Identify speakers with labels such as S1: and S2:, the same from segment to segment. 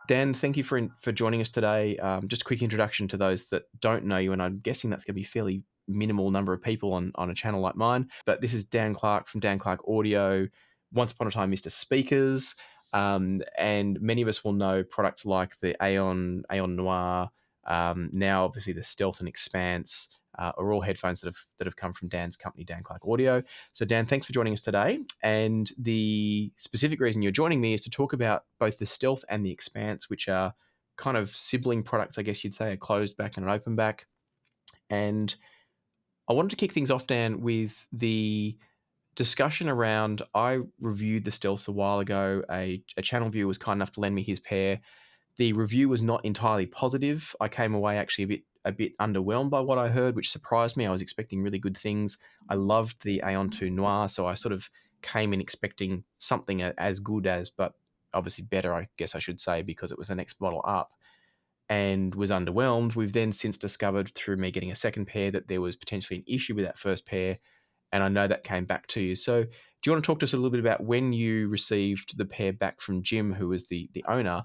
S1: Dan, thank you for joining us today. Just a quick introduction to those that don't know you, and I'm guessing that's going to be a fairly minimal number of people on a channel like mine. But this is Dan Clark from Dan Clark Audio. Once upon a time, Mr. Speakers, and many of us will know products like the Aeon Noir. Now, obviously, the Stealth and Expanse are all headphones that have come from Dan's company, Dan Clark Audio. So, Dan, thanks for joining us today. And the specific reason you're joining me is to talk about both the Stealth and the Expanse, which are kind of sibling products, I guess you'd say, a closed back and an open back. And I wanted to kick things off, Dan, with the discussion around I reviewed the Stealths a while ago. A channel viewer was kind enough to lend me his pair. The review was not entirely positive. I came away actually a bit underwhelmed by what I heard, which surprised me. I was expecting really good things. I loved the Aeon 2 Noir, so I sort of came in expecting something as good as, but obviously better, I guess I should say, because it was the next model up, and was underwhelmed. We've then since discovered through me getting a second pair that there was potentially an issue with that first pair, and I know that came back to you. So do you want to talk to us a little bit about when you received the pair back from Jim, who was the owner?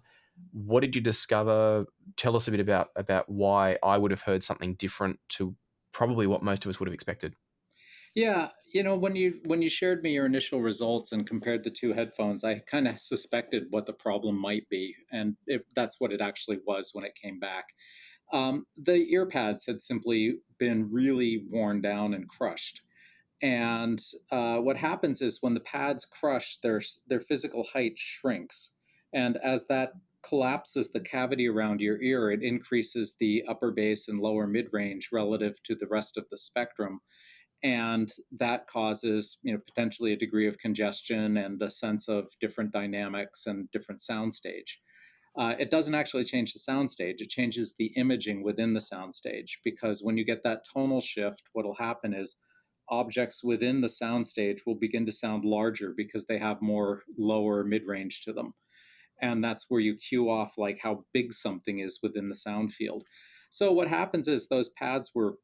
S1: What did you discover? Tell us a bit about why I would have heard something different to probably what most of us would have expected.
S2: Yeah, when you shared me your initial results and compared the two headphones, I kind of suspected what the problem might be, and if that's what it actually was when it came back. The ear pads had simply been really worn down and crushed. And what happens is when the pads crush, their physical height shrinks, and as that collapses the cavity around your ear, it increases the upper bass and lower mid range relative to the rest of the spectrum, and that causes potentially a degree of congestion and a sense of different dynamics and different soundstage. It doesn't actually change the soundstage, it changes the imaging within the soundstage, because when you get that tonal shift, what will happen is objects within the soundstage will begin to sound larger because they have more lower mid-range to them, and that's where you cue off like how big something is within the sound field. So what happens is those pads were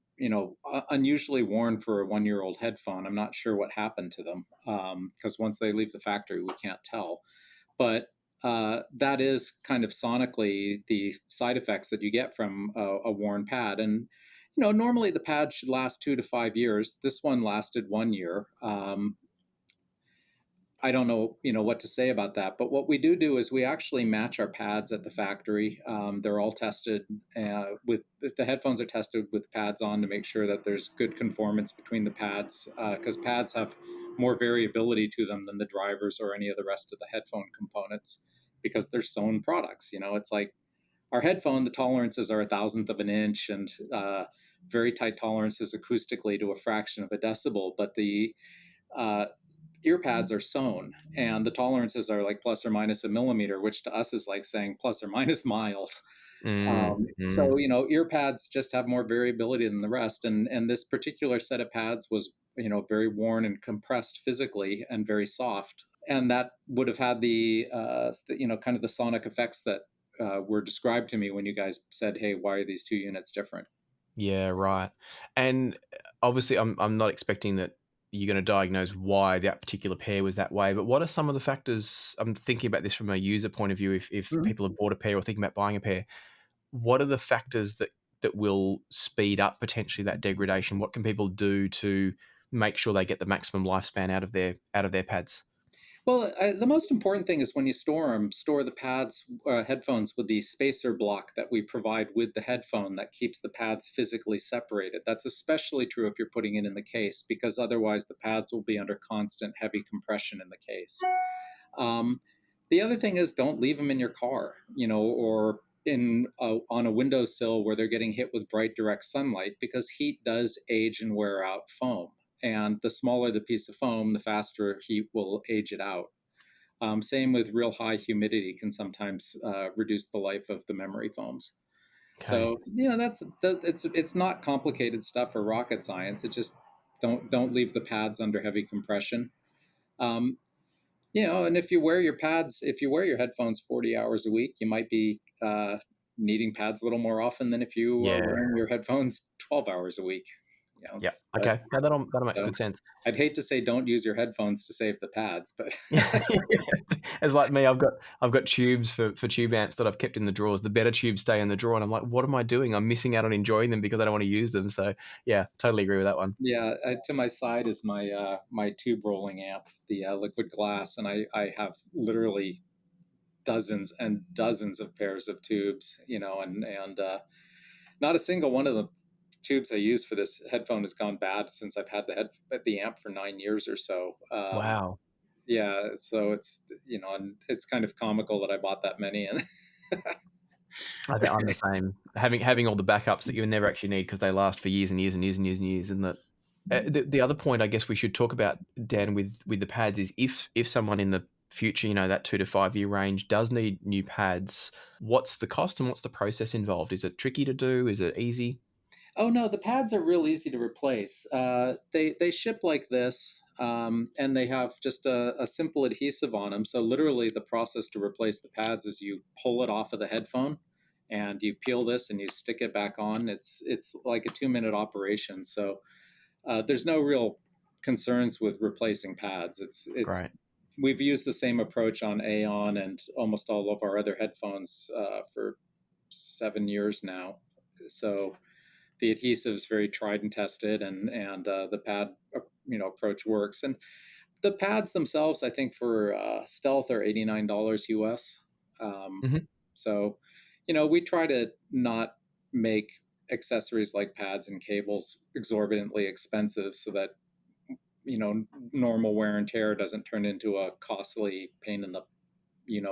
S2: unusually worn for a 1 year old headphone. I'm not sure what happened to them, because once they leave the factory we can't tell. But that is kind of sonically the side effects that you get from a worn pad. And normally the pad should last 2 to 5 years. This one lasted 1 year. I don't know, what to say about that. But what we do is we actually match our pads at the factory. They're all tested with the headphones are tested with pads on to make sure that there's good conformance between the pads, because pads have more variability to them than the drivers or any of the rest of the headphone components, because they're sewn products. It's like our headphone, the tolerances are a thousandth of an inch, and very tight tolerances acoustically to a fraction of a decibel. But the uh, ear pads are sewn, and the tolerances are like plus or minus a millimeter, which to us is like saying plus or minus miles.
S1: Mm,
S2: So
S1: mm.
S2: ear pads just have more variability than the rest, and this particular set of pads was very worn and compressed physically and very soft, and that would have had the kind of the sonic effects that were described to me when you guys said, "Hey, why are these two units different?"
S1: Yeah, right. And obviously, I'm not expecting that you're going to diagnose why that particular pair was that way. But what are some of the factors? I'm thinking about this from a user point of view. If
S2: Mhm.
S1: people have bought a pair or thinking about buying a pair, what are the factors that will speed up potentially that degradation? What can people do to make sure they get the maximum lifespan out of their pads?
S2: Well, the most important thing is when you store them, store the pads, headphones with the spacer block that we provide with the headphone that keeps the pads physically separated. That's especially true if you're putting it in the case, because otherwise the pads will be under constant heavy compression in the case. Um, the other thing is don't leave them in your car, or on a windowsill where they're getting hit with bright direct sunlight, because heat does age and wear out foam. And the smaller the piece of foam, the faster heat will age it out. Same with real high humidity can sometimes reduce the life of the memory foams.
S1: Okay.
S2: So it's not complicated stuff or rocket science. It just don't leave the pads under heavy compression. Um, and if you wear your headphones 40 hours a week, you might be needing pads a little more often than if you are
S1: Yeah.
S2: wearing your headphones 12 hours a week.
S1: Yeah.
S2: But
S1: Okay. No, that'll makes
S2: so
S1: good sense.
S2: I'd hate to say don't use your headphones to save the pads, but
S1: It's like me. I've got tubes for tube amps that I've kept in the drawers. The better tubes stay in the drawer, and I'm like, what am I doing? I'm missing out on enjoying them because I don't want to use them. So yeah, totally agree with that one.
S2: yeah, to my side is my tube rolling amp, the liquid glass, and I have literally dozens and dozens of pairs of tubes, and not a single one of the tubes I use for this headphone has gone bad since I've had the amp for 9 years or so.
S1: Wow.
S2: Yeah, so it's and it's kind of comical that I bought that many, and
S1: I think I'm the same. Having all the backups that you never actually need because they last for years and years and years and years and years. And that the other point I guess we should talk about, Dan, with the pads is if someone in the future, that 2 to 5 year range does need new pads, what's the cost and what's the process involved? Is it tricky to do? Is it easy?
S2: oh no, the pads are real easy to replace. They ship like this, and they have just a simple adhesive on them. So literally, the process to replace the pads is you pull it off of the headphone, and you peel this and you stick it back on. It's like a 2 minute operation. So there's no real concerns with replacing pads. It's
S1: Great.
S2: we've used the same approach on Aeon and almost all of our other headphones for 7 years now. So the adhesive is very tried and tested, and the pad approach works. And the pads themselves, I think for Stealth are $89 US. Um,
S1: Hmm.
S2: so, we try to not make accessories like pads and cables exorbitantly expensive so that normal wear and tear doesn't turn into a costly pain in the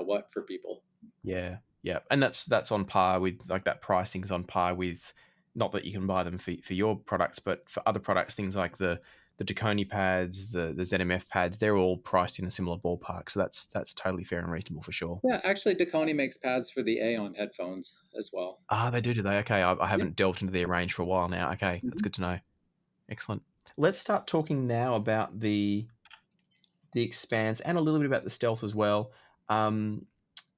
S2: what for people.
S1: Yeah, yeah, and that's on par with like that pricing's on par with not that you can buy them for your products, but for other products, things like the Taconi pads, the ZMF pads, they're all priced in a similar ballpark. So that's totally fair and reasonable for sure.
S2: Yeah, actually, Deconi makes pads for the Aeon headphones as well.
S1: Ah, they do they? Okay, I
S2: Yeah.
S1: haven't delved into their range for a while now. Okay, that's
S2: Mhm.
S1: good to know. Excellent. Let's start talking now about the Expanse and a little bit about the Stealth as well. Um,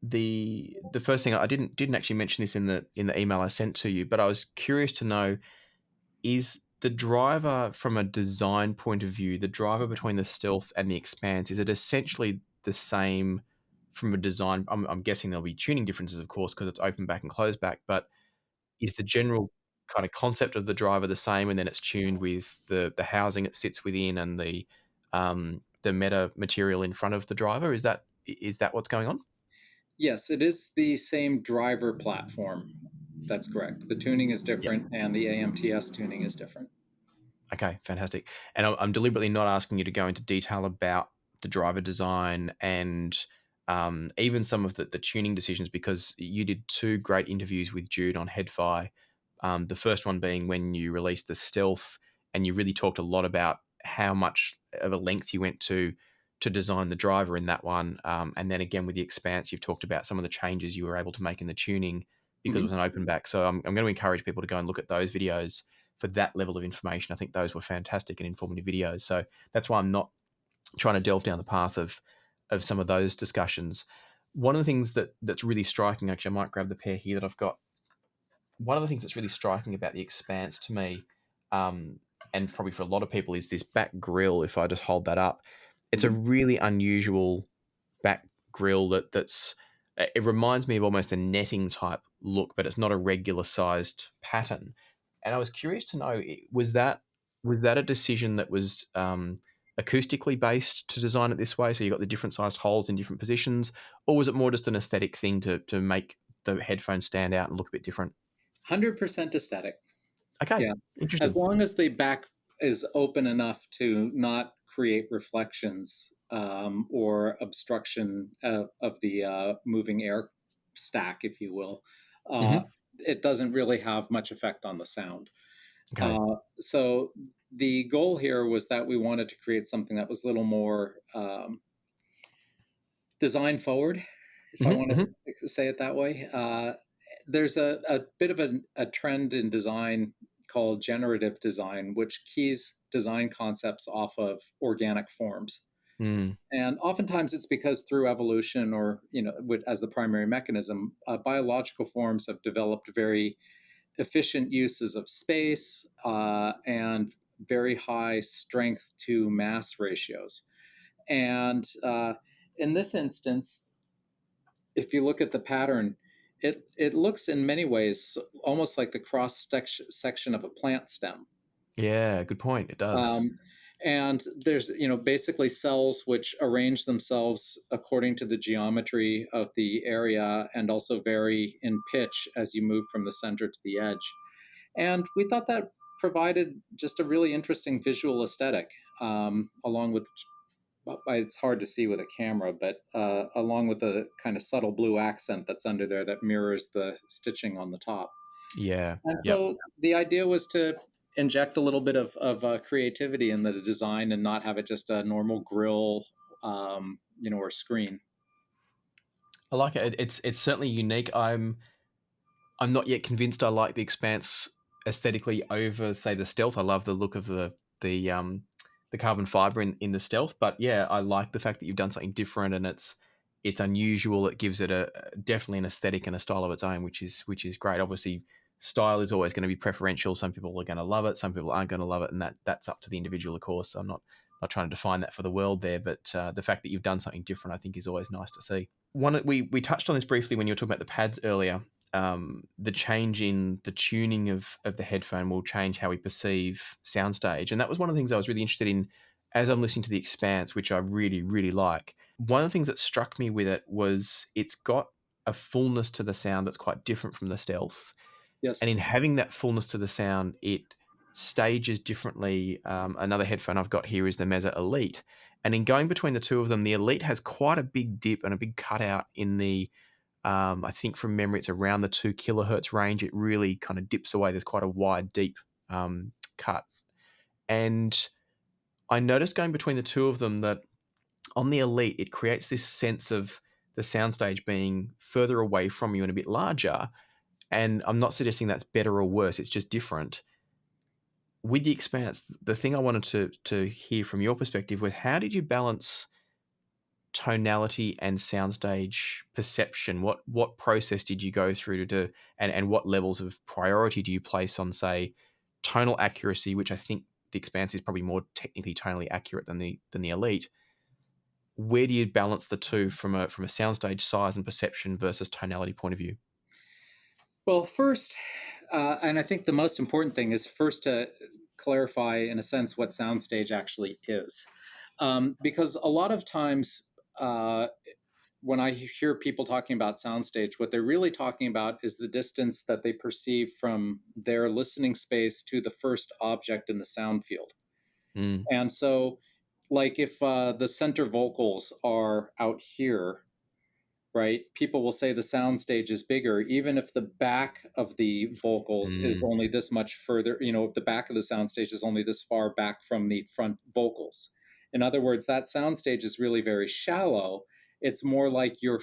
S1: the first thing I didn't actually mention this in the email I sent to you, but I was curious to know is the driver from a design point of view, the driver between the Stealth and the Expanse, is it essentially the same from a design? I'm guessing there'll be tuning differences, of course, because it's open back and closed back, but is the general kind of concept of the driver the same, and then it's tuned with the housing it sits within and the meta material in front of the driver? Is that what's going on?
S2: Yes, it is the same driver platform. That's correct. The tuning is
S1: Yep.
S2: different, and the AMTS tuning is different.
S1: Okay, fantastic. And I'm deliberately not asking you to go into detail about the driver design and even some of the tuning decisions because you did two great interviews with Jude on HeadFi. The first one being when you released the Stealth, and you really talked a lot about how much of a length you went to design the driver in that one. And then again with the Expanse, you've talked about some of the changes you were able to make in the tuning because it was
S2: Mhm.
S1: an open back. So I'm going to encourage people to go and look at those videos for that level of information. I think those were fantastic and informative videos. So that's why I'm not trying to delve down the path of some of those discussions. One of the things that's really striking, actually, I might grab the pair here that I've got. One of the things that's really striking about the Expanse to me, um, and probably for a lot of people, is this back grill. If I just hold that up, it's a
S2: Mhm.
S1: really unusual back grill that's it reminds me of almost a netting type look, but it's not a regular sized pattern. And I was curious to know was that a decision that was acoustically based to design it this way? So you got the different sized holes in different positions, or was it more just an aesthetic thing to make the headphones stand out and look a bit different?
S2: 100% aesthetic.
S1: Okay,
S2: Yeah. As
S1: interesting.
S2: long as the back is open enough to not create reflections or obstruction of the moving air stack, if you will, uh,
S1: Hmm.
S2: it doesn't really have much effect on the sound.
S1: Okay.
S2: So the goal here was that we wanted to create something that was a little more design forward, if I
S1: Hmm.
S2: want
S1: Hmm.
S2: to say it that way. There's a bit of a trend in design called generative design, which keys design concepts off of organic forms.
S1: Mm.
S2: And oftentimes it's because through evolution or, as the primary mechanism, biological forms have developed very efficient uses of space and very high strength to mass ratios. And in this instance, if you look at the pattern, it looks in many ways almost like the section of a plant stem.
S1: Yeah, good point. It does.
S2: Um, and there's, basically cells which arrange themselves according to the geometry of the area and also vary in pitch as you move from the center to the edge. And we thought that provided just a really interesting visual aesthetic, along with, it's hard to see with a camera, but along with the kind of subtle blue accent that's under there that mirrors the stitching on the top.
S1: Yeah.
S2: And
S1: Yep.
S2: so the idea was to inject a little bit of creativity in the design and not have it just a normal grill, or screen.
S1: I like it. It's certainly unique. I'm not yet convinced I like the Expanse aesthetically over, say, the Stealth. I love the look of the carbon fiber in the Stealth, but yeah, I like the fact that you've done something different and it's unusual. It gives it a definitely an aesthetic and a style of its own, which is great. Obviously, style is always going to be preferential. Some people are going to love it, some people aren't going to love it, and that's up to the individual, of course. So I'm not trying to define that for the world there, but the fact that you've done something different, I think, is always nice to see. We touched on this briefly when you were talking about the pads earlier. The change in the tuning of the headphone will change how we perceive soundstage. And that was one of the things I was really interested in as I'm listening to the Expanse, which I really, really like. One of the things that struck me with it was it's got a fullness to the sound that's quite different from the Stealth.
S2: Yes.
S1: And in having that fullness to the sound, it stages differently. Another headphone I've got here is the Meza Elite. And in going between the two of them, the Elite has quite a big dip and a big cutout in the I think from memory, it's around the 2 kilohertz range. It really kind of dips away. There's quite a wide, deep cut. And I noticed going between the two of them that on the Elite, it creates this sense of the soundstage being further away from you and a bit larger. And I'm not suggesting that's better or worse, it's just different. With the Expanse, the thing I wanted to hear from your perspective was how did you balance tonality and soundstage perception? What process did you go through to do, and what levels of priority do you place on, say, tonal accuracy, which I think the Expanse is probably more technically tonally accurate than the Elite. Where do you balance the two from a soundstage size and perception versus tonality point of view?
S2: Well, first, and I think the most important thing is first to clarify, in a sense, what soundstage actually is. Because a lot of times, when I hear people talking about soundstage, what they're really talking about is the distance that they perceive from their listening space to the first object in the sound field.
S1: Mm,
S2: And so, like if the center vocals are out here, right? People will say the soundstage is bigger, even if the back of the vocals is
S1: mm,
S2: only this much further, if the back of the soundstage is only this far back from the front vocals. In other words, that soundstage is really very shallow. It's more like you're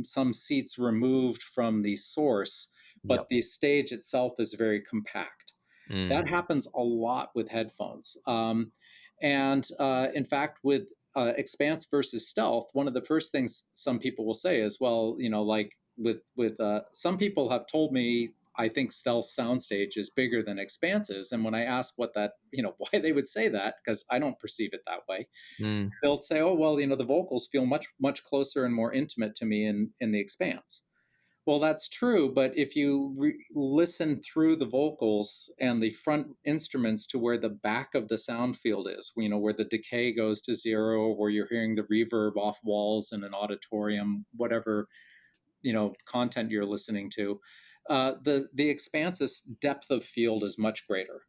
S2: some seats removed from the source, but
S1: yep.
S2: the stage itself is very compact.
S1: Mm,
S2: That happens a lot with headphones. And in fact, with Expanse versus Stealth, one of the first things some people will say is, well, like with some people have told me I think Stealth soundstage is bigger than Expanses, and when I ask what that, why they would say that, because I don't perceive it that way,
S1: mm,
S2: they'll say, oh well, the vocals feel much closer and more intimate to me in the Expanse. Well, that's true, but if you listen through the vocals and the front instruments to where the back of the sound field is, where the decay goes to zero, where you're hearing the reverb off walls in an auditorium, whatever content you're listening to, the Expanse's depth of field is much greater.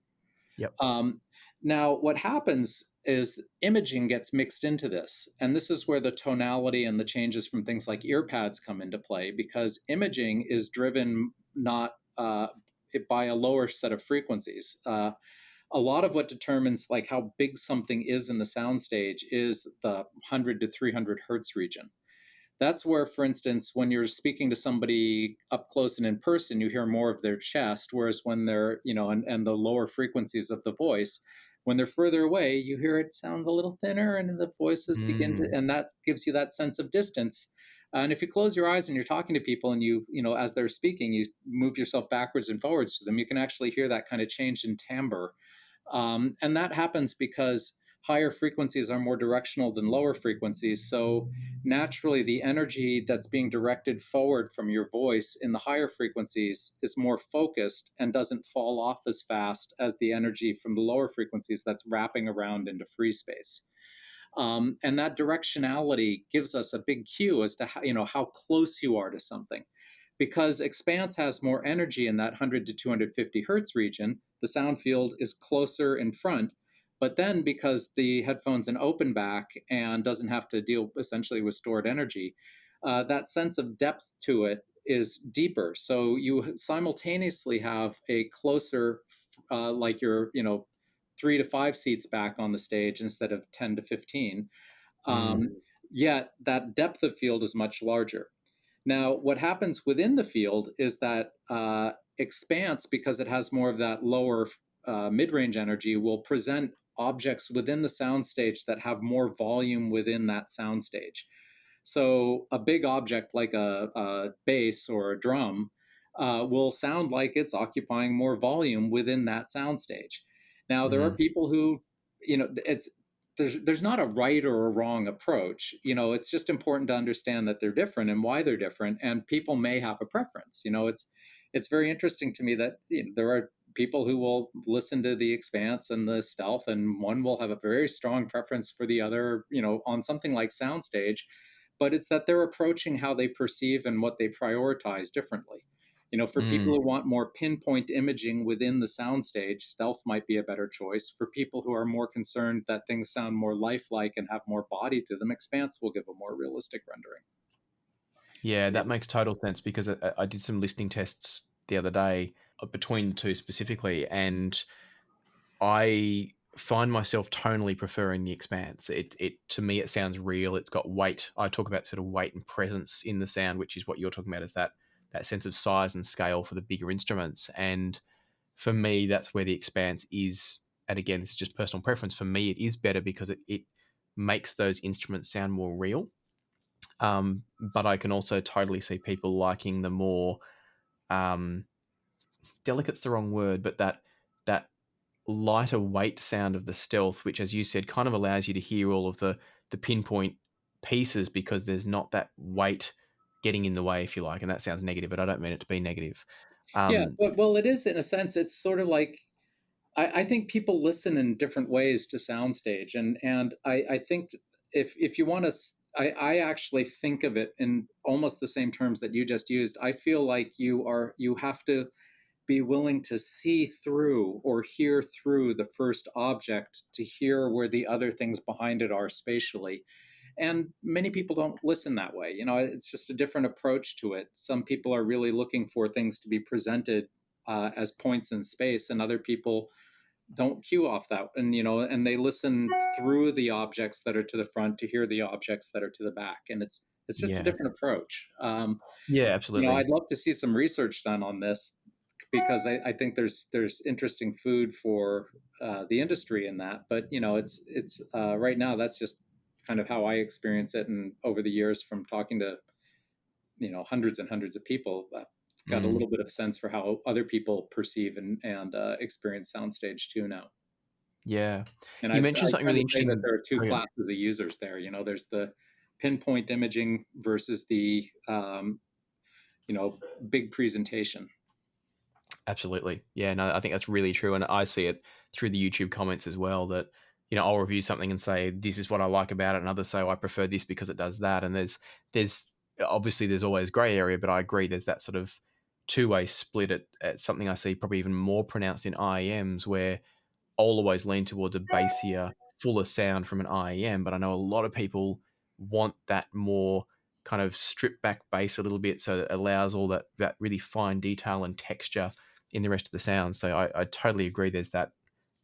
S1: yep.
S2: Um, Now, what happens is imaging gets mixed into this. And this is where the tonality and the changes from things like ear pads come into play, because imaging is driven not by a lower set of frequencies. A lot of what determines like how big something is in the soundstage is the 100 to 300 hertz region. That's where, for instance, when you're speaking to somebody up close and in person, you hear more of their chest, whereas when they're, and the lower frequencies of the voice, when they're further away, you hear it sound a little thinner and the voices begin to,
S1: Mm,
S2: and that gives you that sense of distance. And if you close your eyes and you're talking to people and as they're speaking, you move yourself backwards and forwards to them, you can actually hear that kind of change in timbre And that happens because higher frequencies are more directional than lower frequencies. So naturally, the energy that's being directed forward from your voice in the higher frequencies is more focused and doesn't fall off as fast as the energy from the lower frequencies that's wrapping around into free space. And that directionality gives us a big cue as to how close you are to something. Because Expanse has more energy in that 100 to 250 hertz region, the sound field is closer in front. But then, because the headphone's an open back and doesn't have to deal essentially with stored energy, that sense of depth to it is deeper. So you simultaneously have a closer, like you're, 3 to 5 seats back on the stage instead of 10 to 15.
S1: Mm.
S2: Um, Yet that depth of field is much larger. Now, what happens within the field is that Expanse, because it has more of that lower mid range energy, will present objects within the soundstage that have more volume within that soundstage. So, a big object like a bass or a drum will sound like it's occupying more volume within that soundstage. Now, there are
S1: Mm.
S2: people who, it's there's not a right or a wrong approach. It's just important to understand that they're different and why they're different, and people may have a preference. It's very interesting to me that there are people who will listen to the Expanse and the Stealth, and one will have a very strong preference for the other, on something like soundstage, but it's that they're approaching how they perceive and what they prioritize differently. For people
S1: Mm.
S2: who want more pinpoint imaging within the soundstage, Stealth might be a better choice. For people who are more concerned that things sound more lifelike and have more body to them, Expanse will give a more realistic rendering.
S1: Yeah,
S2: Yeah.
S1: that makes total sense because I did some listening tests the other day between the two specifically, and I find myself tonally preferring the Expanse. It to me it sounds real. It's got weight. I talk about sort of weight and presence in the sound, which is what you're talking about, is that sense of size and scale for the bigger instruments. And for me, that's where the Expanse is. And again, this is just personal preference. For me, it is better because it makes those instruments sound more real. But I can also totally see people liking the more um, delicate's the wrong word, but that lighter weight sound of the Stealth, which, as you said, kind of allows you to hear all of the pinpoint pieces because there's not that weight getting in the way, if you like. And that sounds negative, but I don't mean it to be negative.
S2: Yeah,
S1: Um,
S2: but well, it is in a sense. It's sort of like I think people listen in different ways to soundstage, and I think if you want to, I actually think of it in almost the same terms that you just used. I feel like you have to be willing to see through or hear through the first object to hear where the other things behind it are spatially. And many people don't listen that way. It's just a different approach to it. Some people are really looking for things to be presented as points in space, and other people don't cue off that, and they listen through the objects that are to the front to hear the objects that are to the back, and it's just a
S1: yeah,
S2: different approach.
S1: yeah, absolutely.
S2: I'd love to see some research done on this, because I think there's interesting food for the industry in that. But it's right now that's just kind of how I experience it, and over the years from talking to hundreds and hundreds of people, got a
S1: Mm,
S2: little bit of sense for how other people perceive and experience soundstage too now.
S1: yeah,
S2: And I
S1: you mentioned something
S2: tend
S1: really
S2: to say that
S1: interesting.
S2: there are two
S1: Sorry, go on.
S2: classes of users there. There's the pinpoint imaging versus the big presentation.
S1: Absolutely. Yeah, no, I think that's really true. And I see it through the YouTube comments as well that, I'll review something and say, this is what I like about it. And others say, oh, I prefer this because it does that. And there's obviously there's always gray area, but I agree there's that sort of two-way split at something I see probably even more pronounced in IEMs where I'll always lean towards a bassier, fuller sound from an IEM, but I know a lot of people want that more kind of stripped back bass a little bit so that it allows all that really fine detail and texture in the rest of the sound. So I totally agree there's that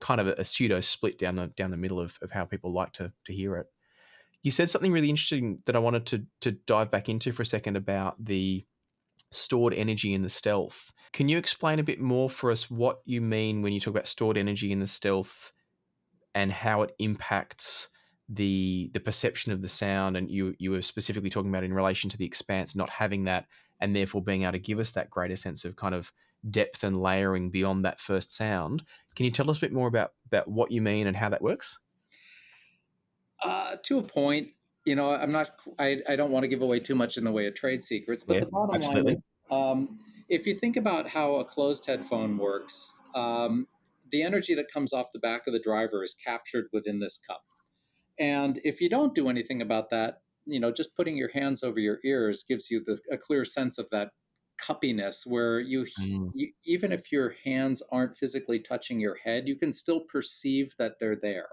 S1: kind of a pseudo split down the middle of how people like to hear it. You said something really interesting that I wanted to dive back into for a second about the stored energy in the Stealth. Can you explain a bit more for us what you mean when you talk about stored energy in the Stealth and how it impacts the perception of the sound? And you were specifically talking about in relation to the Expanse not having that and therefore being able to give us that greater sense of kind of depth and layering beyond that first sound. Can you tell us a bit more about what you mean and how that works?
S2: To a point, I'm not. I don't want to give away too much in the way of trade secrets, but
S1: Yeah,
S2: the bottom line
S1: absolutely.
S2: is, if you think about how a closed headphone works, the energy that comes off the back of the driver is captured within this cup. And if you don't do anything about that, just putting your hands over your ears gives you a clear sense of that cuppiness where
S1: Mm,
S2: even if your hands aren't physically touching your head, you can still perceive that they're there.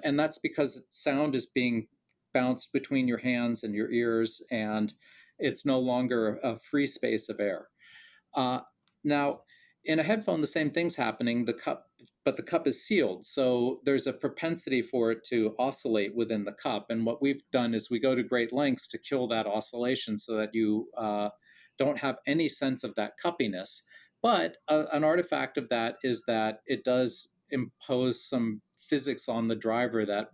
S2: And that's because sound is being bounced between your hands and your ears, and it's no longer a free space of air. Uh, Now, in a headphone, the same thing's happening. But the cup is sealed, so there's a propensity for it to oscillate within the cup. And what we've done is we go to great lengths to kill that oscillation, so that you don't have any sense of that cuppiness. But an artifact of that is that it does impose some physics on the driver that,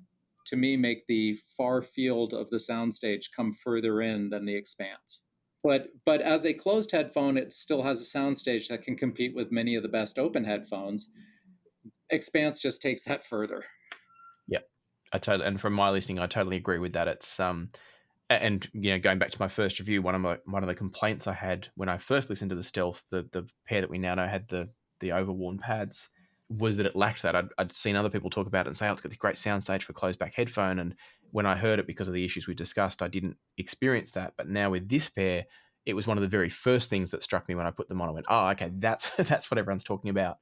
S2: to me, make the far field of the soundstage come further in than the expanse. But as a closed headphone, it still has a soundstage that can compete with many of the best open headphones. Expanse just takes that further.
S1: yeah, I totally. And from my listening, I totally agree with that. It's and going back to my first review, one of the complaints I had when I first listened to the Stealth, the pair that we now know had the overworn pads, was that it lacked that. I'd seen other people talk about it and say, "Oh, it's got this great soundstage for a closed back headphone," and when I heard it, because of the issues we discussed, I didn't experience that. But now with this pair, it was one of the very first things that struck me when I put them on. I went, "Oh, okay, that's that's what everyone's talking about."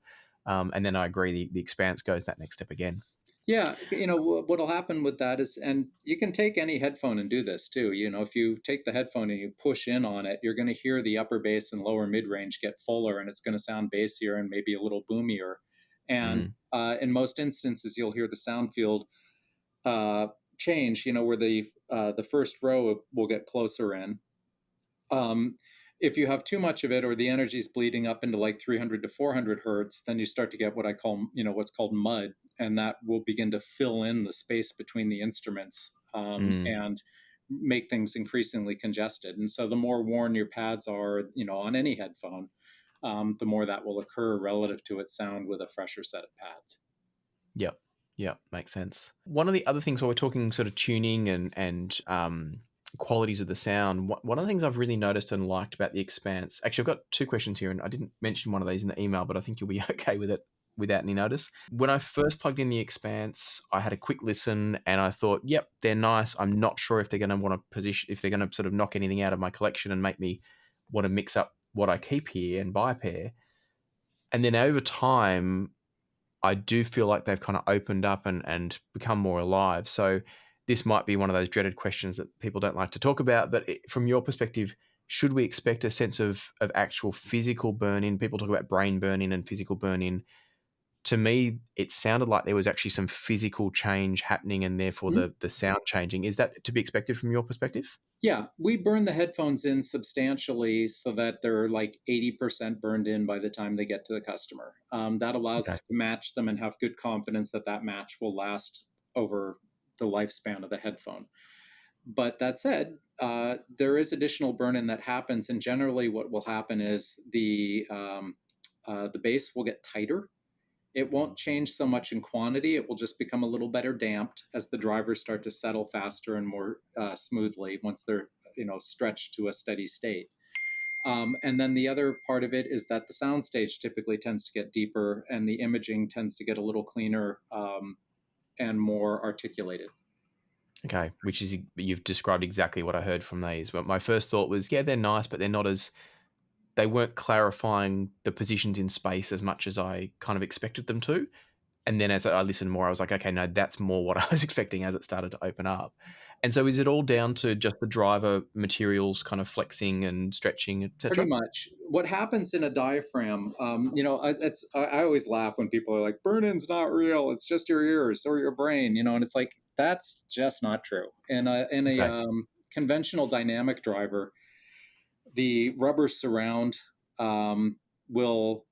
S1: And then I agree, the Expanse goes that next step again.
S2: Yeah, what'll happen with that is, and you can take any headphone and do this too. If you take the headphone and you push in on it, you're going to hear the upper bass and lower mid range get fuller, and it's going to sound bassier and maybe a little boomier. And
S1: Mm,
S2: in most instances, you'll hear the sound field uh, change. Where the first row will get closer in. Um, if you have too much of it, or the energy is bleeding up into like 300 to 400 hertz, then you start to get what I call, what's called mud, and that will begin to fill in the space between the instruments,
S1: mm.
S2: and make things increasingly congested. And so the more worn your pads are, on any headphone, the more that will occur relative to its sound with a fresher set of pads.
S1: Yep. Yep. Makes sense. One of the other things while we're talking sort of tuning and qualities of the sound, one of the things I've really noticed and liked about the Expanse. Actually, I've got two questions here, and I didn't mention one of these in the email, but I think you'll be okay with it without any notice. When I first plugged in the Expanse, I had a quick listen, and I thought, "Yep, they're nice. I'm not sure if they're going to want to position, if they're going to sort of knock anything out of my collection and make me want to mix up what I keep here and buy a pair." And then over time, I do feel like they've kind of opened up and become more alive. So this might be one of those dreaded questions that people don't like to talk about. But from your perspective, should we expect a sense of actual physical burn in? People talk about brain burn in and physical burn in. To me, it sounded like there was actually some physical change happening, and therefore the sound changing. Is that to be expected from your perspective?
S2: Yeah, we burn the headphones in substantially so that they're like 80% burned in by the time they get to the customer. That allows
S1: Okay.
S2: us to match them and have good confidence that that match will last over the lifespan of the headphone. But that said, there is additional burn in that happens, and generally, what will happen is the bass will get tighter. It won't change so much in quantity. It will just become a little better damped as the drivers start to settle faster and more smoothly once they're stretched to a steady state. And then the other part of it is that the soundstage typically tends to get deeper, and the imaging tends to get a little cleaner, and more articulated.
S1: Okay, which is you've described exactly what I heard from these. But my first thought was, yeah, they're nice, but they're not as they weren't clarifying the positions in space as much as I kind of expected them to. And then as I listened more, I was like, okay, no, that's more what I was expecting as it started to open up. And so is it all down to just the driver materials kind of flexing and stretching,
S2: Pretty
S1: etc.?
S2: much. What happens in a diaphragm, I always laugh when people are like, "Burn-in's not real. It's just your ears or your brain," and it's like that's just not true. In a
S1: Okay.
S2: conventional dynamic driver, the rubber surround will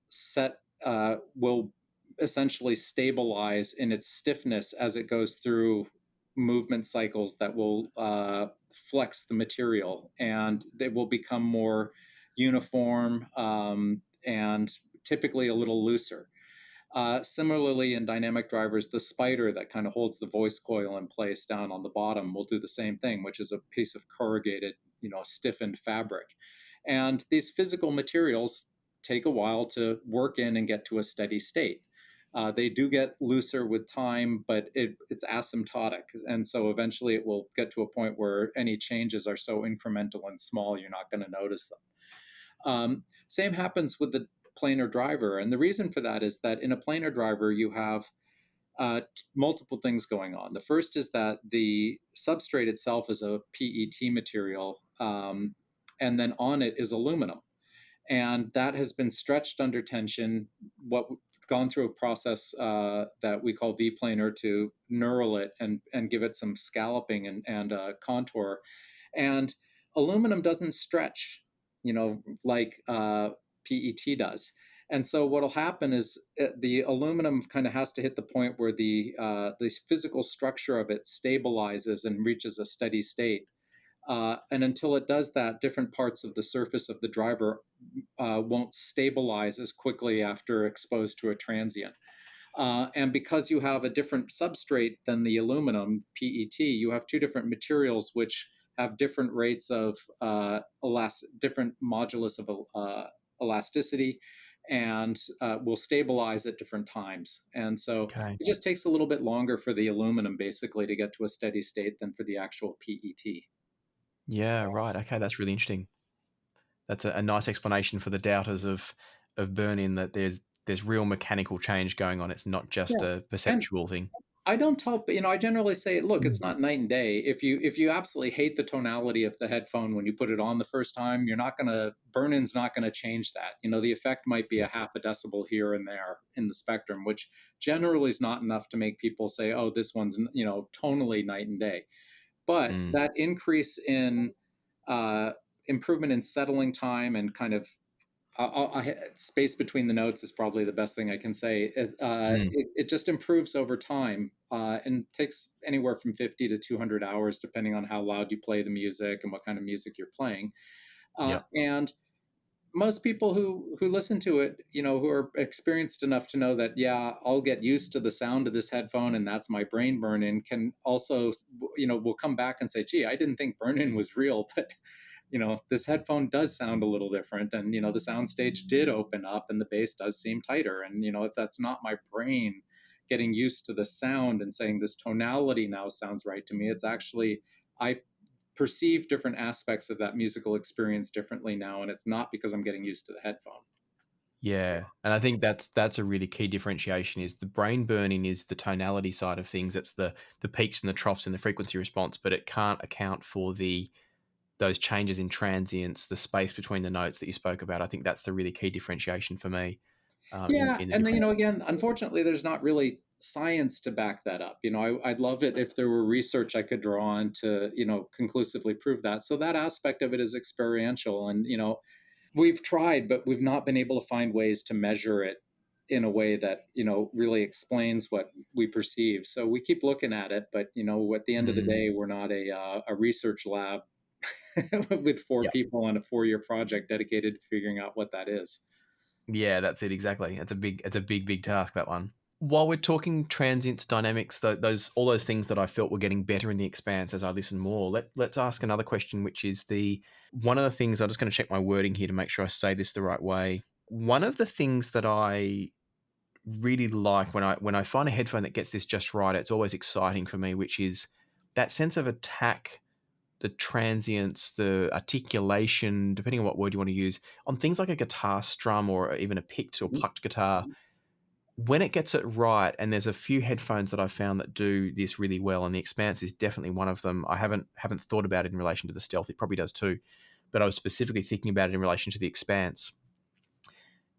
S2: essentially stabilize in its stiffness as it goes through movement cycles that will flex the material, and they will become more uniform. and typically a little looser. Similarly, in dynamic drivers, the spider that kind of holds the voice coil in place down on the bottom will do the same thing, which is a piece of corrugated, stiffened fabric. And these physical materials take a while to work in and get to a steady state. They do get looser with time, but it's asymptotic. And so eventually it will get to a point where any changes are so incremental and small, you're not going to notice them. Same happens with the planar driver. And the reason for that is that in a planar driver, you have multiple things going on. The first is that the substrate itself is a PET material, and then on it is aluminum. And that has been stretched under tension, what gone through a process that we call V-planar to knurl it and give it some scalloping and contour. And aluminum doesn't stretch, like PET does. And so what'll happen is the aluminum kind of has to hit the point where the physical structure of it stabilizes and reaches a steady state. And until it does that, different parts of the surface of the driver won't stabilize as quickly after exposed to a transient. And because you have a different substrate than the aluminum, PET, you have two different materials which have different rates of different modulus of elasticity and will stabilize at different times. And so
S1: Okay.
S2: it just takes a little bit longer for the aluminum basically to get to a steady state than for the actual PET.
S1: Yeah, right. Okay, that's really interesting. That's a nice explanation for the doubters of burn-in, that there's real mechanical change going on. It's not just
S2: Yeah.
S1: a
S2: And
S1: perceptual thing.
S2: I don't tell, I generally say, look,
S1: Mm.
S2: it's not night and day. If you absolutely hate the tonality of the headphone when you put it on the first time, you're not gonna burn-in's not gonna change that. The effect might be
S1: Yeah.
S2: a half a decibel here and there in the spectrum, which generally is not enough to make people say, oh, this one's tonally night and day. But
S1: Mm.
S2: that increase in uh, improvement in settling time and kind of space between the notes is probably the best thing I can say.
S1: Mm.
S2: It just improves over time and takes anywhere from 50 to 200 hours, depending on how loud you play the music and what kind of music you're playing.
S1: Yep.
S2: And most people who listen to it, who are experienced enough to know that, yeah, I'll get used to the sound of this headphone, and that's my brain burn-in, can also, will come back and say, gee, I didn't think burn-in was real, but this headphone does sound a little different, and the soundstage did open up and the bass does seem tighter. And if that's not my brain getting used to the sound and saying this tonality now sounds right to me, it's actually I perceive different aspects of that musical experience differently now, and it's not because I'm getting used to the headphone.
S1: Yeah, and I think that's a really key differentiation. Is the brain burning is the tonality side of things. It's the peaks and the troughs in the frequency response, but it can't account for those changes in transients, the space between the notes that you spoke about. I think that's the really key differentiation for me,
S2: Yeah,
S1: in the
S2: and then
S1: different.
S2: again, unfortunately, there's not really science to back that up. I'd love it if there were research I could draw on to conclusively prove that. So that aspect of it is experiential, and we've tried, but we've not been able to find ways to measure it in a way that really explains what we perceive. So we keep looking at it, but at the end of the
S1: Mm,
S2: day, we're not a research lab with four
S1: yeah,
S2: people on a 4-year project dedicated to figuring out what that is.
S1: yeah, that's it exactly. It's a big task, that one. While we're talking transients, dynamics, those all those things that I felt were getting better in the Expanse as I listened more. Let's ask another question, which is the one of the things. I'm just going to check my wording here to make sure I say this the right way. One of the things that I really like when I find a headphone that gets this just right, it's always exciting for me, which is that sense of attack, the transients, the articulation, depending on what word you want to use, on things like a guitar strum or even a picked or plucked guitar. When it gets it right, and there's a few headphones that I've found that do this really well, and the Expanse is definitely one of them. I haven't thought about it in relation to the Stealth. It probably does too, but I was specifically thinking about it in relation to the Expanse.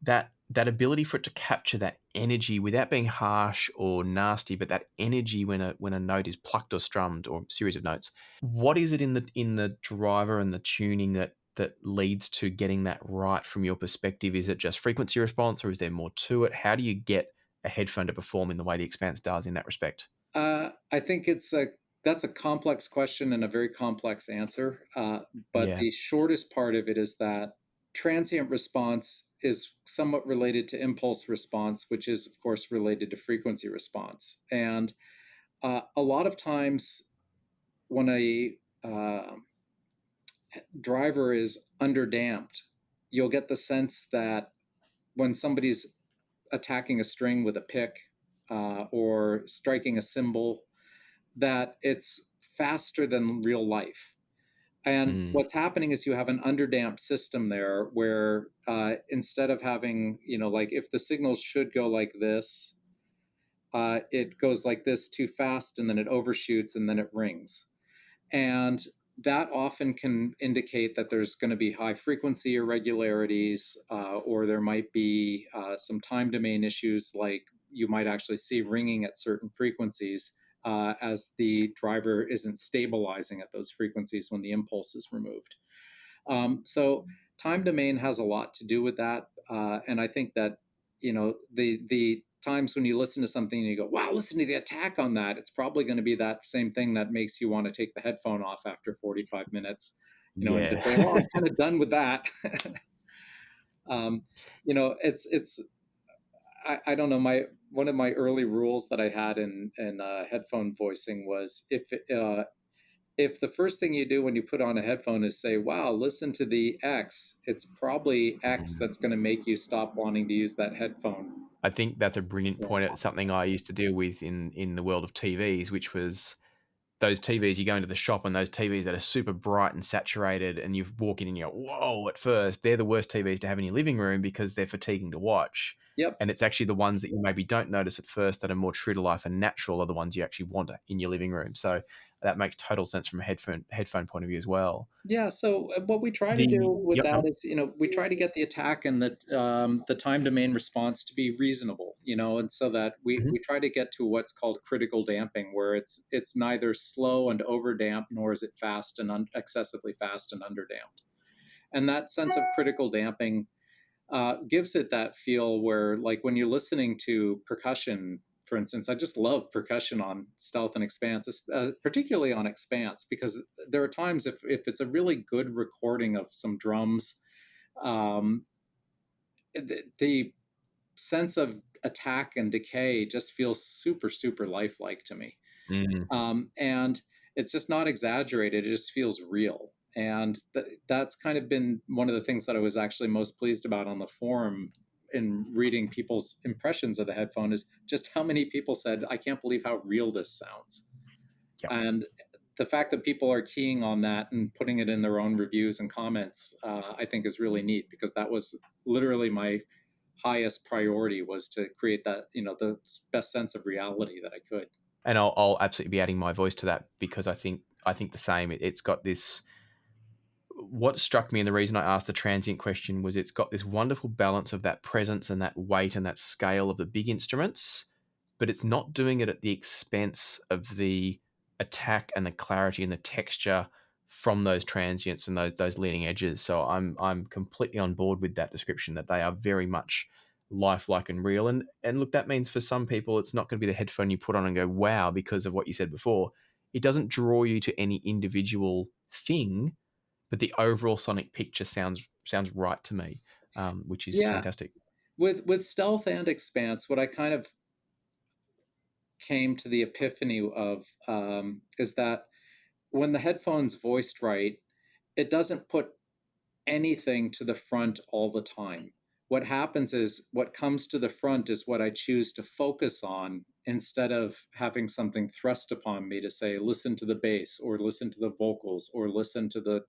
S1: That ability for it to capture that energy without being harsh or nasty, but that energy when a note is plucked or strummed or series of notes. What is it in the driver and the tuning that leads to getting that right from your perspective? Is it just frequency response, or is there more to it? How do you get a headphone to perform in the way the Expanse does in that respect?
S2: I think that's a complex question and a very complex answer. But
S1: Yeah.
S2: the shortest part of it is that transient response is somewhat related to impulse response, which is, of course, related to frequency response. And a lot of times when a driver is underdamped, you'll get the sense that when somebody's attacking a string with a pick or striking a cymbal, that it's faster than real life. And
S1: Mm,
S2: what's happening is you have an underdamped system there where instead of having, like if the signals should go like this, it goes like this too fast and then it overshoots and then it rings. And that often can indicate that there's going to be high frequency irregularities, or there might be some time domain issues, like you might actually see ringing at certain frequencies as the driver isn't stabilizing at those frequencies when the impulse is removed. So time domain has a lot to do with that, and I think that the times when you listen to something and you go, "Wow, listen to the attack on that," it's probably going to be that same thing that makes you want to take the headphone off after 45 minutes, and
S1: yeah.
S2: just say, "Well, I'm kind of done with that." um, it's I don't know, my one of my early rules that I had in headphone voicing was if the first thing you do when you put on a headphone is say, "Wow, listen to the X," it's probably X
S1: Mm.
S2: that's going to make you stop wanting to use that headphone.
S1: I think that's a brilliant
S2: Yeah.
S1: point. It's something I used to deal with in the world of TVs, which was those TVs. You go into the shop and those TVs that are super bright and saturated, and you walk in and you go, "Whoa!" At first, they're the worst TVs to have in your living room because they're fatiguing to watch.
S2: Yep.
S1: And it's actually the ones that you maybe don't notice at first that are more true to life and natural are the ones you actually want in your living room. So that makes total sense from a headphone point of view as well.
S2: Yeah. So what we try to
S1: The
S2: do with
S1: Yep,
S2: that
S1: no.
S2: is, we try to get the attack and the time domain response to be reasonable, and so that we
S1: Mhm.
S2: we try to get to what's called critical damping, where it's neither slow and over damped, nor is it fast and excessively fast and under damped. And that sense of critical damping gives it that feel where, like, when you're listening to percussion, for instance, I just love percussion on Stealth and Expanse, particularly on Expanse, because there are times if it's a really good recording of some drums, um, the sense of attack and decay just feels super, super lifelike to me.
S1: Mm.
S2: And it's just not exaggerated, it just feels real. And that's kind of been one of the things that I was actually most pleased about on the forum in reading people's impressions of the headphone, is just how many people said, "I can't believe how real this sounds."
S1: Yep.
S2: And the fact that people are keying on that and putting it in their own reviews and comments, I think is really neat, because that was literally my highest priority, was to create that, the best sense of reality that I could.
S1: And I'll absolutely be adding my voice to that because I think the same. It's got this. What struck me and the reason I asked the transient question was it's got this wonderful balance of that presence and that weight and that scale of the big instruments, but it's not doing it at the expense of the attack and the clarity and the texture from those transients and those leading edges. So I'm completely on board with that description that they are very much lifelike and real. And look, that means for some people it's not going to be the headphone you put on and go wow because of what you said before. It doesn't draw you to any individual thing, but the overall sonic picture sounds right to me, which is
S2: Yeah.
S1: fantastic.
S2: With Stealth and Expanse, what I kind of came to the epiphany of, is that when the headphone's voiced right, it doesn't put anything to the front all the time. What happens is what comes to the front is what I choose to focus on, instead of having something thrust upon me to say, listen to the bass or listen to the vocals or listen to the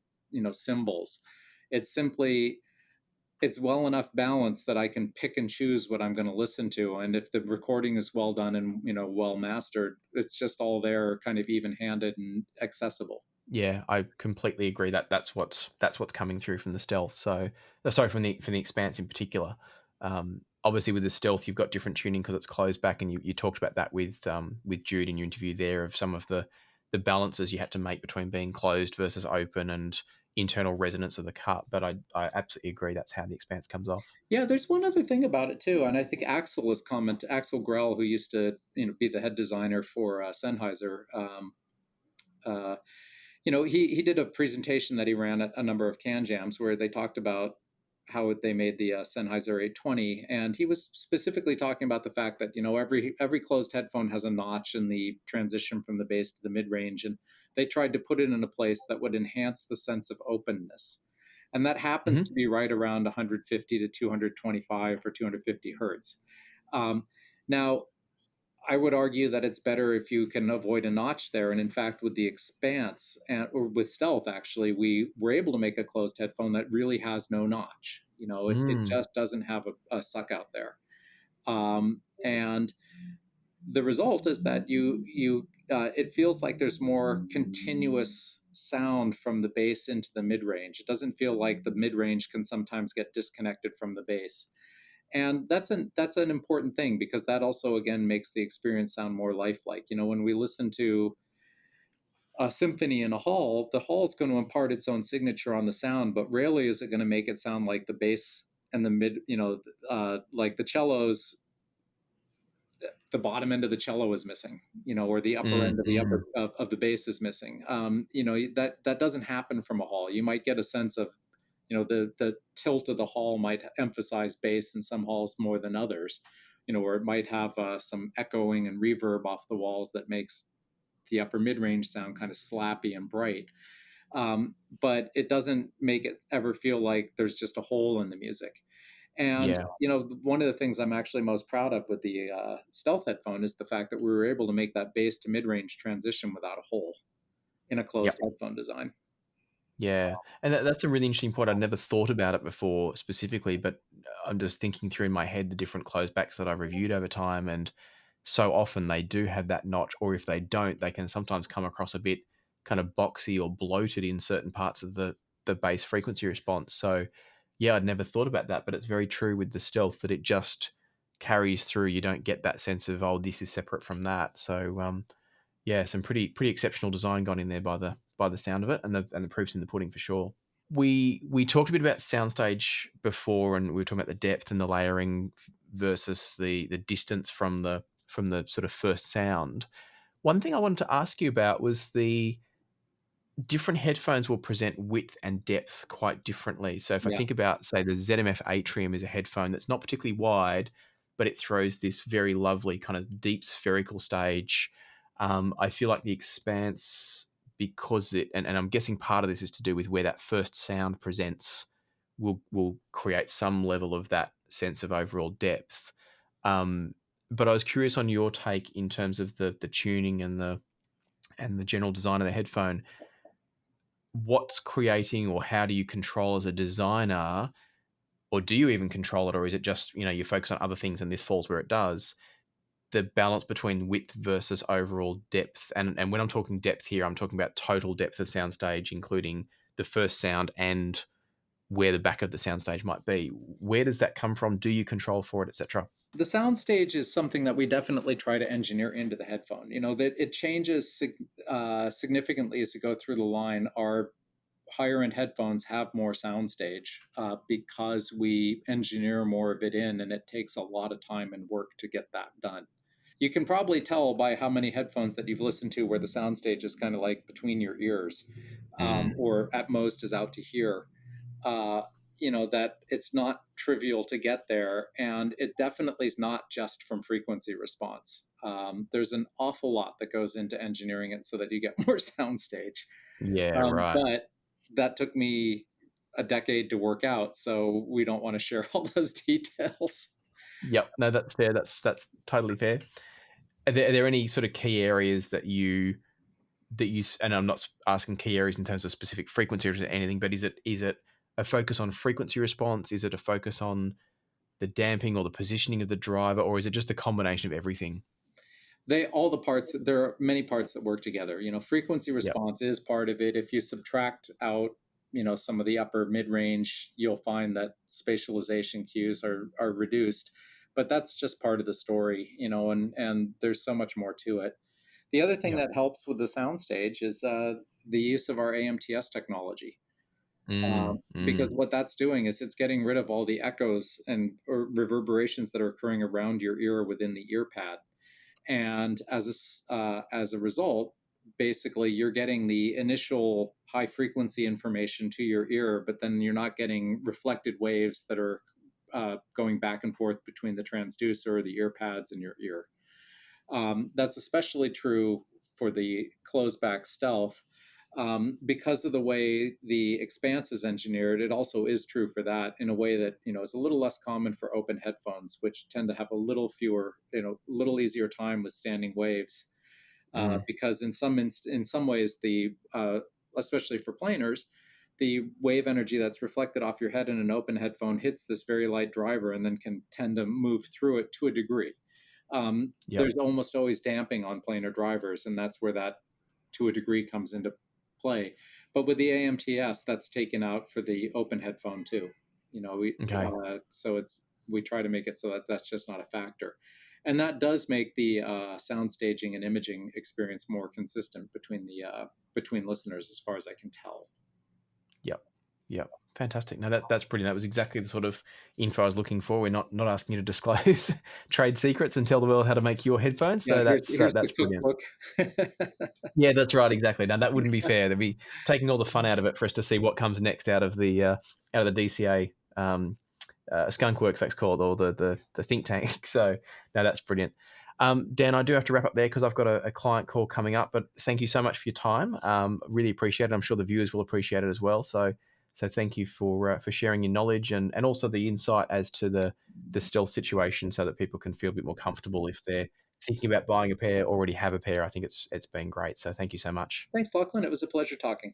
S2: cymbals. It's simply, it's well enough balanced that I can pick and choose what I'm going to listen to. And if the recording is well done and well mastered, it's just all there, kind of even handed and accessible.
S1: Yeah, I completely agree that that's what's coming through from the stealth. So, sorry, from the expanse in particular. Obviously, with the stealth, you've got different tuning because it's closed back, and you talked about that with Jude in your interview there of some of the balances you had to make between being closed versus open and internal resonance of the cut. But I absolutely agree that's how the expanse comes off.
S2: Yeah, there's one other thing about it too, and I think Axel Grell, who used to be the head designer for Sennheiser. Uh, he did a presentation that he ran at a number of can jams where they talked about how they made the Sennheiser 820, and he was specifically talking about the fact that every closed headphone has a notch in the transition from the bass to the mid range, and they tried to put it in a place that would enhance the sense of openness, and that happens to
S1: Hmm.
S2: be right around 150 to 225 or 250 hertz. Um, Now, I would argue that it's better if you can avoid a notch there. And in fact, with the Expanse or with Stealth, actually, we were able to make a closed headphone that really has no notch. It
S1: Mm.
S2: just doesn't have a suck out there. And the result is that it feels like there's more continuous sound from the bass into the mid range. It doesn't feel like the mid range can sometimes get disconnected from the bass, and that's an important thing because that also again makes the experience sound more lifelike. When we listen to a symphony in a hall, the hall is going to impart its own signature on the sound, but rarely is it going to make it sound like the bass and the mid, like the cellos, the bottom end of the cello is missing, or the upper
S1: Mm,
S2: end of the
S1: mm.
S2: upper of the bass is missing. That doesn't happen from a hall. You might get a sense of, the tilt of the hall might emphasize bass in some halls more than others, or it might have some echoing and reverb off the walls that makes the upper mid range sound kind of slappy and bright. But it doesn't make it ever feel like there's just a hole in the music. And
S1: Yeah.
S2: one of the things I'm actually most proud of with the Stealth headphone is the fact that we were able to make that bass to mid range transition without a hole in a closed
S1: Yep.
S2: headphone design.
S1: Yeah, and that's a really interesting point. I'd never thought about it before specifically, but I'm just thinking through in my head the different closed backs that I've reviewed over time, and so often they do have that notch, or if they don't, they can sometimes come across a bit kind of boxy or bloated in certain parts of the bass frequency response. So, yeah, I'd never thought about that, but it's very true with the Stealth that it just carries through. You don't get that sense of, oh, this is separate from that. So, yeah, some pretty exceptional design gone in there by the sound of it, and the proof's in the pudding for sure. We talked a bit about soundstage before, and we were talking about the depth and the layering versus the distance from the sort of first sound. One thing I wanted to ask you about was the different headphones will present width and depth quite differently. So if I
S2: Yeah.
S1: think about, say, the ZMF Atrium is a headphone that's not particularly wide, but it throws this very lovely kind of deep spherical stage. I feel like the Expanse, because and I'm guessing part of this is to do with where that first sound presents, will create some level of that sense of overall depth. Um, but I was curious on your take in terms of the tuning and the general design of the headphone. What's creating, or how do you control as a designer, or do you even control it, or is it just, you focus on other things and this falls where it does, the balance between width versus overall depth? And when I'm talking depth here, I'm talking about total depth of soundstage, including the first sound and where the back of the soundstage might be. Where does that come from? Do you control for it, etc.?
S2: The soundstage is something that we definitely try to engineer into the headphone. That it changes significantly as you go through the line. Our higher end headphones have more soundstage because we engineer more of it in, and it takes a lot of time and work to get that done. You can probably tell by how many headphones that you've listened to where the soundstage is kind of like between your ears,
S1: Mm,
S2: or at most is out to here. Uh, that it's not trivial to get there, and it definitely is not just from frequency response. There's an awful lot that goes into engineering it so that you get more soundstage.
S1: yeah, right.
S2: But that took me a decade to work out, so we don't want to share all those details.
S1: Yep. No, that's fair. That's totally fair. Are there any sort of key areas and I'm not asking key areas in terms of specific frequency or anything, but is it a focus on frequency response? Is it a focus on the damping or the positioning of the driver, or is it just a combination of everything?
S2: All the parts, there are many parts that work together. Frequency
S1: Yep.
S2: response is part of it. If you subtract out, some of the upper mid range, you'll find that spatialization cues are reduced, but that's just part of the story, and there's so much more to it. The other thing
S1: Yep.
S2: that helps with the soundstage is the use of our AMTS technology.
S1: Mm,
S2: Because
S1: mm.
S2: what that's doing is it's getting rid of all the echoes and or reverberations that are occurring around your ear within the ear pad, and as a result, basically you're getting the initial high frequency information to your ear, but then you're not getting reflected waves that are going back and forth between the transducer, the ear pads, and your ear. That's especially true for the closed back stealth. Because of the way the Expanse is engineered, it also is true for that in a way that is a little less common for open headphones, which tend to have a little fewer, little easier time with standing waves.
S1: Mm.
S2: Because in some ways, the especially for planers, the wave energy that's reflected off your head in an open headphone hits this very light driver and then can tend to move through it to a degree.
S1: Yep.
S2: There's almost always damping on planar drivers, and that's where that to a degree comes into play. But with the AMTS, that's taken out for the open headphone too.
S1: Okay.
S2: So we try to make it so that that's just not a factor, and that does make the sound staging and imaging experience more consistent between listeners, as far as I can tell.
S1: Yep. Yep. Fantastic. No, that's brilliant. That was exactly the sort of info I was looking for. We're not asking you to disclose trade secrets and tell the world how to make your headphones.
S2: Yeah,
S1: So
S2: here's the
S1: that's brilliant.
S2: cookbook.
S1: Yeah, that's right. Exactly. Now that wouldn't be fair. They'd be taking all the fun out of it for us to see what comes next out of the DCA Skunk Works, that's called, or the think tank. So no, that's brilliant. Dan, I do have to wrap up there because I've got a client call coming up. But thank you so much for your time. Really appreciate it. I'm sure the viewers will appreciate it as well. So thank you for sharing your knowledge and also the insight as to the stealth situation, so that people can feel a bit more comfortable if they're thinking about buying a pair, already have a pair. I think it's been great. So thank you so much.
S2: Thanks, Lachlan. It was a pleasure talking.